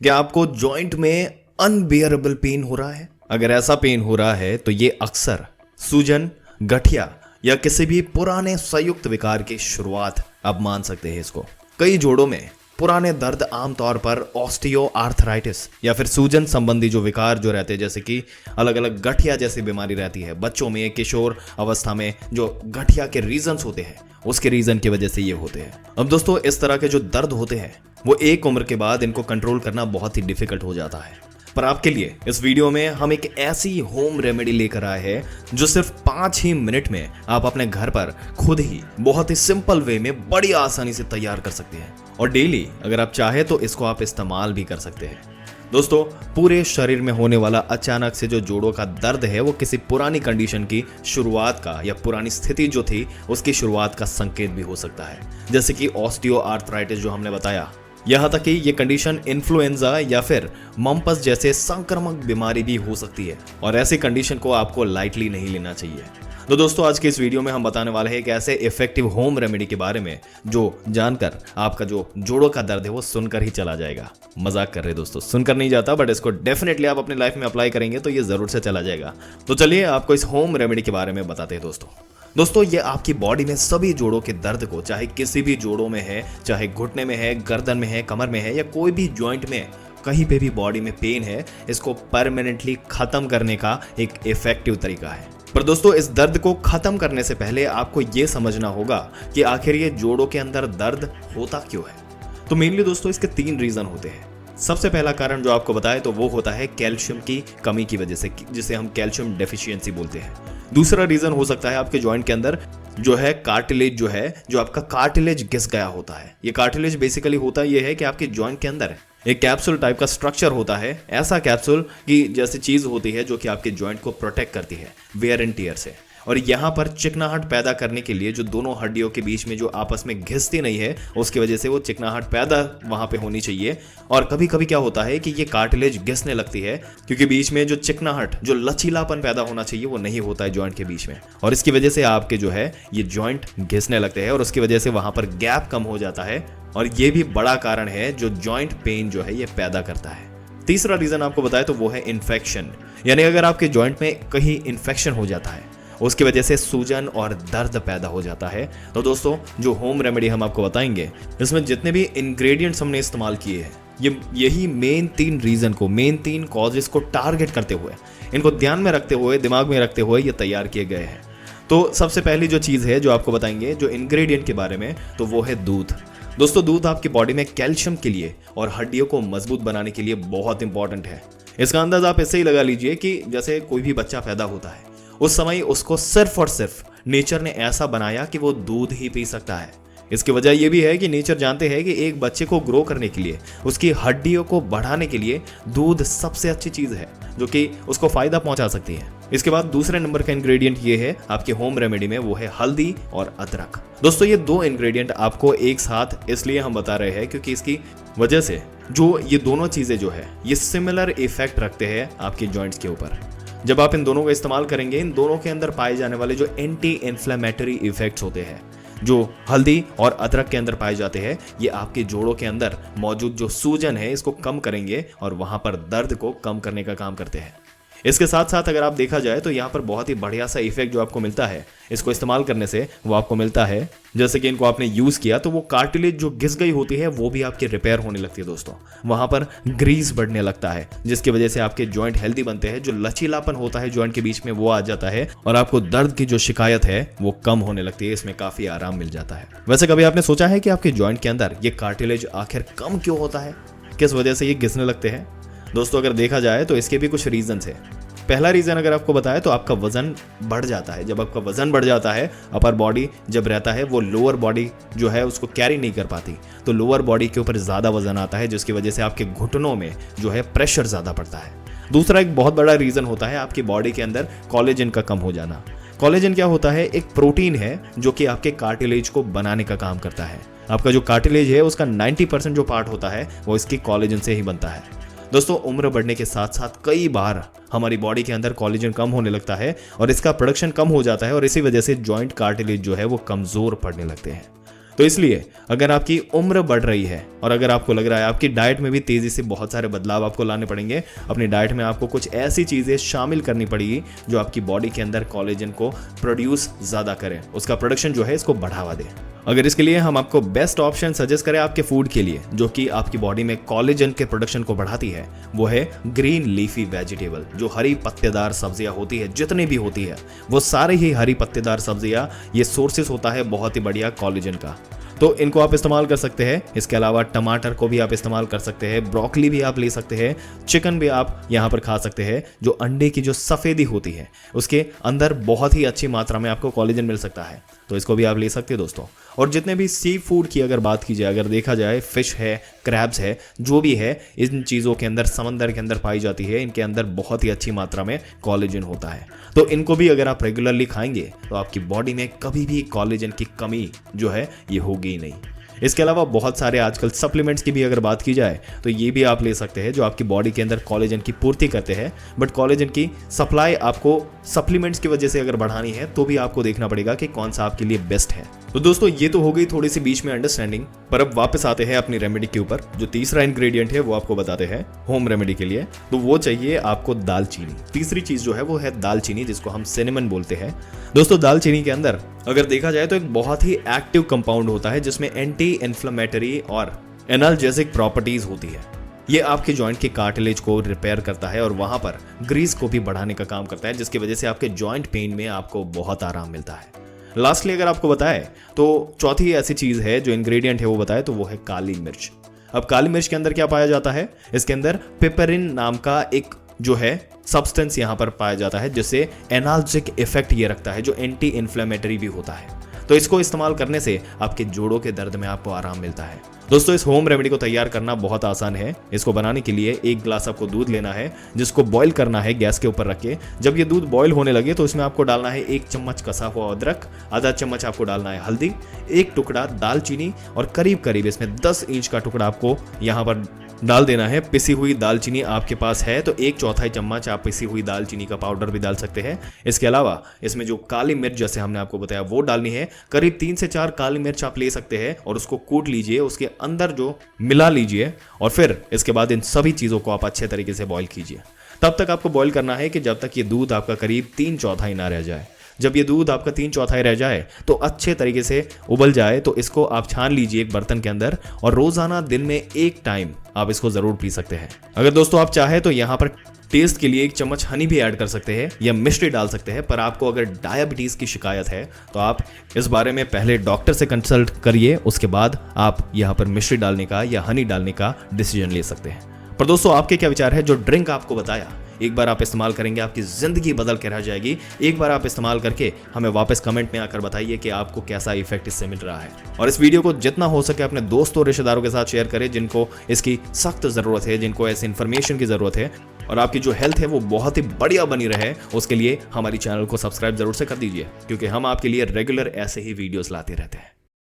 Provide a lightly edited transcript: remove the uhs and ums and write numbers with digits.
क्या आपको जॉइंट में अनबियरेबल पेन हो रहा है? अगर ऐसा पेन हो रहा है तो ये अक्सर सूजन, गठिया या किसी भी पुराने संयुक्त विकार की शुरुआत आप मान सकते हैं इसको। कई जोड़ों में पुराने दर्द आमतौर पर ऑस्टियो आर्थराइटिस या फिर सूजन संबंधी जो विकार जो रहते हैं, जैसे कि अलग अलग गठिया जैसी बीमारी रहती है बच्चों में, किशोर अवस्था में जो गठिया के रीजंस होते हैं उसके रीजन की वजह से ये होते हैं। अब दोस्तों, इस तरह के जो दर्द होते हैं वो एक उम्र के बाद इनको कंट्रोल करना बहुत ही डिफिकल्ट हो जाता है। पर आपके लिए इस वीडियो में हम एक ऐसी होम रेमेडी लेकर आए हैं जो सिर्फ 5 ही मिनट में आप अपने घर पर खुद ही बहुत ही सिंपल वे में बड़ी आसानी से तैयार कर सकते हैं और डेली अगर आप चाहे तो इसको आप इस्तेमाल भी कर सकते हैं। दोस्तों, पूरे शरीर में होने वाला अचानक से जो जोड़ों का दर्द है वो किसी पुरानी कंडीशन की शुरुआत का या पुरानी स्थिति जो थी उसकी शुरुआत का संकेत भी हो सकता है, जैसे कि ऑस्टियो आर्थराइटिस जो हमने बताया। यहाँ तक कि ये कंडीशन इन्फ्लुएंजा या फिर मम्पस जैसे संक्रामक बीमारी भी हो सकती है और ऐसी कंडीशन को आपको लाइटली नहीं लेना चाहिए। तो दोस्तों, आज के इस वीडियो में हम बताने वाले हैं एक ऐसे इफेक्टिव होम रेमेडी के बारे में जो जानकर आपका जो जोड़ों का दर्द है वो सुनकर ही चला जाएगा। मजाक कर रहे दोस्तों, सुनकर नहीं जाता, बट इसको डेफिनेटली आप अपनी लाइफ में अप्लाई करेंगे तो ये जरूर से चला जाएगा। तो चलिए आपको इस होम रेमेडी के बारे में बताते हैं दोस्तों, ये आपकी बॉडी में सभी जोड़ों के दर्द को, चाहे किसी भी जोड़ों में है, चाहे घुटने में है, गर्दन में है, कमर में है या कोई भी जॉइंट में कहीं पे भी बॉडी में पेन है, इसको परमानेंटली खत्म करने का एक इफेक्टिव तरीका है। पर दोस्तों, इस दर्द को खत्म करने से पहले आपको ये समझना होगा कि आखिर ये जोड़ों के अंदर दर्द होता क्यों है। तो मेनली दोस्तों इसके 3 रीजन होते हैं। सबसे पहला कारण जो आपको बताए तो वो होता है कैल्शियम की कमी की वजह से, जिसे हम कैल्शियम डेफिशिएंसी बोलते हैं। दूसरा रीजन हो सकता है आपके जॉइंट के अंदर जो है कार्टिलेज, जो आपका कार्टिलेज घिस गया होता है। ये कार्टिलेज बेसिकली होता ये है कि आपके जॉइंट के अंदर एक कैप्सूल टाइप का स्ट्रक्चर होता है, ऐसा कैप्सूल की जैसी चीज होती है जो कि आपके जॉइंट को प्रोटेक्ट करती है वेयर एंड टियर से। और यहाँ पर चिकनाहट पैदा करने के लिए जो दोनों हड्डियों के बीच में जो आपस में घिसती नहीं है, उसकी वजह से वो चिकनाहट पैदा वहां पे होनी चाहिए। और कभी कभी क्या होता है कि ये कार्टिलेज घिसने लगती है क्योंकि बीच में जो चिकनाहट, जो लचीलापन पैदा होना चाहिए वो नहीं होता है जॉइंट के बीच में, और इसकी वजह से आपके जो है ये जॉइंट घिसने लगते हैं और उसकी वजह से वहां पर गैप कम हो जाता है और ये भी बड़ा कारण है जो जॉइंट पेन जो है ये पैदा करता है। तीसरा रीजन आपको बताया तो वो है इन्फेक्शन, यानी अगर आपके जॉइंट में कहीं इन्फेक्शन हो जाता है उसकी वजह से सूजन और दर्द पैदा हो जाता है। तो दोस्तों, जो होम रेमेडी हम आपको बताएंगे इसमें जितने भी इंग्रेडिएंट्स हमने इस्तेमाल किए हैं यही मेन 3 रीजन को, मेन 3 कॉजेस को टारगेट करते हुए, इनको ध्यान में रखते हुए, दिमाग में रखते हुए ये तैयार किए गए हैं। तो सबसे पहली जो चीज़ है जो आपको बताएंगे जो इंग्रेडिएंट के बारे में, तो वो है दूध। दोस्तों, दूध आपकी बॉडी में कैल्शियम के लिए और हड्डियों को मजबूत बनाने के लिए बहुत इंपॉर्टेंट है। इसका अंदाज आप ऐसे ही लगा लीजिए कि जैसे कोई भी बच्चा पैदा होता है उस समय उसको सिर्फ और सिर्फ नेचर ने ऐसा बनाया कि वो दूध ही पी सकता है। इसकी वजह यह भी है कि नेचर जानते हैं कि एक बच्चे को ग्रो करने के लिए, उसकी हड्डियों को बढ़ाने के लिए दूध सबसे अच्छी चीज है जो कि उसको फायदा पहुंचा सकती है। इसके बाद दूसरे नंबर का इंग्रेडिएंट ये है आपके होम रेमेडी में, वो है हल्दी और अदरक। दोस्तों, ये 2 इंग्रेडिएंट आपको एक साथ इसलिए हम बता रहे हैं क्योंकि इसकी वजह से जो ये दोनों चीजें जो है ये सिमिलर इफेक्ट रखते हैं आपके जॉइंट्स के ऊपर। जब आप इन दोनों का इस्तेमाल करेंगे, इन दोनों के अंदर पाए जाने वाले जो एंटी इन्फ्लेमेटरी इफेक्ट्स होते हैं जो हल्दी और अदरक के अंदर पाए जाते हैं, ये आपके जोड़ों के अंदर मौजूद जो सूजन है इसको कम करेंगे और वहां पर दर्द को कम करने का काम करते हैं। इसके साथ साथ अगर आप देखा जाए तो यहाँ पर बहुत ही बढ़िया सा इफेक्ट जो आपको मिलता है इसको इस्तेमाल करने से, वो आपको मिलता है जैसे कि इनको आपने यूज किया तो वो कार्टिलेज जो घिस गई होती है वो भी आपकी रिपेयर होने लगती है। दोस्तों, वहां पर ग्रीस बढ़ने लगता है जिसकी वजह से आपके जॉइंट हेल्दी बनते हैं, जो लचीलापन होता है जॉइंट के बीच में वो आ जाता है और आपको दर्द की जो शिकायत है वो कम होने लगती है। इसमें काफी आराम मिल जाता है। वैसे कभी आपने सोचा है कि आपके जॉइंट के अंदर ये कार्टिलेज आखिर कम क्यों होता है, किस वजह से ये घिसने लगते हैं? दोस्तों, अगर देखा जाए तो इसके भी कुछ रीजन है। पहला रीजन अगर आपको बताए तो आपका वजन बढ़ जाता है। जब आपका वजन बढ़ जाता है, अपर बॉडी जब रहता है वो लोअर बॉडी जो है उसको कैरी नहीं कर पाती, तो लोअर बॉडी के ऊपर ज्यादा वजन आता है जिसकी वजह से आपके घुटनों में जो है प्रेशर ज्यादा पड़ता है। दूसरा एक बहुत बड़ा रीजन होता है आपकी बॉडी के अंदर कोलेजन का कम हो जाना। कोलेजन क्या होता है? एक प्रोटीन है जो कि आपके कार्टिलेज को बनाने का काम करता है। आपका जो कार्टिलेज है उसका 90% जो पार्ट होता है वो इसकी कोलेजन से ही बनता है। दोस्तों, उम्र बढ़ने के साथ साथ कई बार हमारी बॉडी के अंदर कोलेजन कम होने लगता है और इसका प्रोडक्शन कम हो जाता है और इसी वजह से जॉइंट कार्टिलेज जो है वो कमजोर पड़ने लगते हैं। तो इसलिए अगर आपकी उम्र बढ़ रही है और अगर आपको लग रहा है आपकी डाइट में भी तेजी से बहुत सारे बदलाव आपको लाने पड़ेंगे, अपनी डाइट में आपको कुछ ऐसी चीजें शामिल करनी पड़ेगी जो आपकी बॉडी के अंदर कोलेजन को प्रोड्यूस ज्यादा करें, उसका प्रोडक्शन जो है इसको बढ़ावा दे। अगर इसके लिए हम आपको बेस्ट ऑप्शन सजेस्ट करें आपके फूड के लिए जो कि आपकी बॉडी में कोलेजन के प्रोडक्शन को बढ़ाती है, वो है ग्रीन लीफी वेजिटेबल। जो हरी पत्तेदार सब्जियां होती है, जितनी भी होती है वो सारे ही हरी पत्तेदार सब्जियां, ये सोर्सेस होता है बहुत ही बढ़िया कोलेजन का। तो इनको आप इस्तेमाल कर सकते हैं। इसके अलावा टमाटर को भी आप इस्तेमाल कर सकते हैं, ब्रोकली भी आप ले सकते हैं, चिकन भी आप यहाँ पर खा सकते हैं। जो अंडे की जो सफ़ेदी होती है उसके अंदर बहुत ही अच्छी मात्रा में आपको कोलेजन मिल सकता है, तो इसको भी आप ले सकते हैं दोस्तों। और जितने भी सी फूड की अगर बात की जाए, अगर देखा जाए फिश है, क्रैब्स है, जो भी है, इन चीज़ों के अंदर समंदर के अंदर पाई जाती है, इनके अंदर बहुत ही अच्छी मात्रा में कोलेजन होता है। तो इनको भी अगर आप रेगुलरली खाएंगे तो आपकी बॉडी में कभी भी कोलेजन की कमी जो है ये होगी ही नहीं। इसके अलावा बहुत सारे आजकल सप्लीमेंट्स की भी अगर बात की जाए तो ये भी आप ले सकते हैं जो आपकी बॉडी के अंदर कोलेजन की पूर्ति करते हैं। बट कोलेजन की सप्लाई आपको सप्लीमेंट्स की वजह से अगर बढ़ानी है तो भी आपको देखना पड़ेगा कि कौन सा आपके लिए बेस्ट है। तो दोस्तों ये तो हो गई थोड़ी सी बीच में अंडरस्टैंडिंग, पर अब वापस आते हैं अपनी रेमेडी के ऊपर। जो तीसरा इंग्रेडिएंट है वो आपको बताते हैं होम रेमेडी के लिए, तो वो चाहिए आपको दालचीनी। तीसरी चीज जो है वो है दालचीनी, जिसको हम सिनेमन बोलते हैं। दोस्तों दालचीनी के अंदर अगर देखा जाए तो एक बहुत ही एक्टिव कंपाउंड होता है जिसमें एंटी इन्फ्लेमेटरी और एनाल्जेसिक प्रॉपर्टीज होती है। ये आपके जॉइंट के कार्टिलेज को रिपेयर करता है और वहां पर ग्रीस को भी बढ़ाने का काम करता है, जिसकी वजह से आपके जॉइंट पेन में आपको बहुत आराम मिलता है। लास्टली अगर आपको बताए तो चौथी ऐसी चीज है जो इंग्रेडिएंट है वो बताए तो वो है काली मिर्च। अब काली मिर्च के अंदर क्या पाया जाता है, इसके अंदर पिपरिन नाम का एक जो है सब्सटेंस यहाँ पर पाया जाता है जिससे एनाल्जेसिक इफेक्ट ये रखता है, जो एंटी इन्फ्लेमेटरी भी होता है। तो इसको इस्तेमाल करने से आपके जोड़ों के दर्द में आपको आराम मिलता है। दोस्तों इस होम रेमेडी को तैयार करना बहुत आसान है। इसको बनाने के लिए 1 गिलास आपको दूध लेना है जिसको बॉईल करना है गैस के ऊपर रख के। जब ये दूध बॉईल होने लगे तो इसमें आपको डालना है 1 चम्मच कसा हुआ अदरक, आधा चम्मच आपको डालना है हल्दी, 1 टुकड़ा दालचीनी और करीब करीब इसमें 10 इंच का टुकड़ा आपको यहाँ पर डाल देना है। पिसी हुई दालचीनी आपके पास है तो 1/4 चम्मच आप पिसी हुई दालचीनी का पाउडर भी डाल सकते हैं। इसके अलावा इसमें जो काली मिर्च जैसे हमने आपको बताया वो डालनी है। करीब 3 से 4 काली मिर्च आप ले सकते हैं और उसको कूट लीजिए, उसके अंदर जो मिला लीजिए और फिर इसके बाद इन सभी चीज़ों को आप अच्छे तरीके से बॉईल कीजिए। तब तक आपको बॉईल करना है कि जब तक ये दूध आपका करीब 3/4 ना रह जाए। जब ये दूध आपका 3/4 रह जाए तो अच्छे तरीके से उबल जाए तो इसको आप छान लीजिए एक बर्तन के अंदर और रोजाना दिन में 1 टाइम आप इसको जरूर पी सकते हैं। अगर दोस्तों आप चाहे तो यहाँ पर टेस्ट के लिए 1 चम्मच हनी भी ऐड कर सकते हैं या मिश्री डाल सकते हैं, पर आपको अगर डायबिटीज की शिकायत है तो आप इस बारे में पहले डॉक्टर से कंसल्ट करिए, उसके बाद आप यहाँ पर मिश्री डालने का या हनी डालने का डिसीजन ले सकते हैं। पर दोस्तों आपके क्या विचार है, जो ड्रिंक आपको बताया एक बार आप इस्तेमाल करेंगे आपकी जिंदगी बदल के रह जाएगी। एक बार आप इस्तेमाल करके हमें वापस कमेंट में आकर बताइए कि आपको कैसा इफेक्ट इससे मिल रहा है। और इस वीडियो को जितना हो सके अपने दोस्तों और रिश्तेदारों के साथ शेयर करें जिनको इसकी सख्त जरूरत है, जिनको ऐसी इन्फॉर्मेशन की जरूरत है और आपकी जो हेल्थ है वो बहुत ही बढ़िया बनी रहे। उसके लिए हमारी चैनल को सब्सक्राइब जरूर से कर दीजिए क्योंकि हम आपके लिए रेगुलर ऐसे ही वीडियोस लाते रहते हैं।